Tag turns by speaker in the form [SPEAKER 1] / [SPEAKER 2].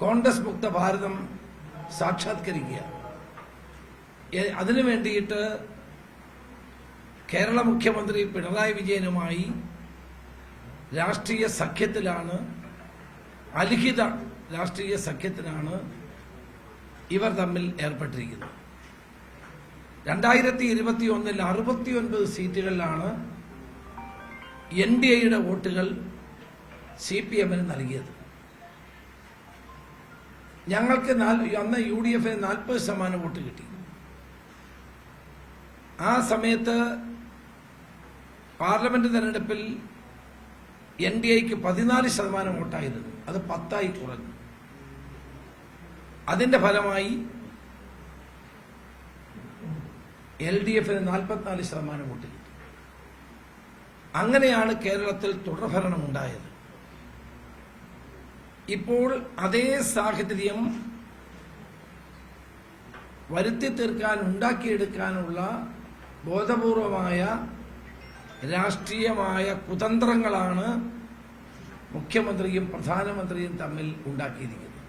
[SPEAKER 1] കോൺഗ്രസ് മുക്ത ഭാരതം സാക്ഷാത്കരിക്കുക. അതിനു വേണ്ടിയിട്ട് കേരള മുഖ്യമന്ത്രി പിണറായി വിജയനുമായി രാഷ്ട്രീയ സഖ്യത്തിലാണ്, അലിഖിത രാഷ്ട്രീയ സഖ്യത്തിലാണ് ഇവർ തമ്മിൽ ഏർപ്പെട്ടിരിക്കുന്നത്. 2021 69 സീറ്റുകളിലാണ് NDAയുടെ വോട്ടുകൾ CPM-ന് നൽകിയത്. ഞങ്ങൾക്ക് അന്ന് UDF-ന് 40% വോട്ട് കിട്ടി. ആ സമയത്ത് പാർലമെന്റ് തെരഞ്ഞെടുപ്പിൽ NDAക്ക് 14% വോട്ടായിരുന്നു. അത് 10 കുറഞ്ഞു. അതിന്റെ ഫലമായി LDF-ന് 44% വോട്ട് കിട്ടി. അങ്ങനെയാണ് കേരളത്തിൽ തുടർഭരണം ഉണ്ടായത്. ഇപ്പോൾ അതേ സാഹചര്യം വരുത്തി തീർക്കാൻ, ഉണ്ടാക്കിയെടുക്കാനുള്ള ബോധപൂർവമായ രാഷ്ട്രീയമായ കുതന്ത്രങ്ങളാണ് മുഖ്യമന്ത്രിയും പ്രധാനമന്ത്രിയും തമ്മിൽ ഉണ്ടാക്കിയിരിക്കുന്നത്.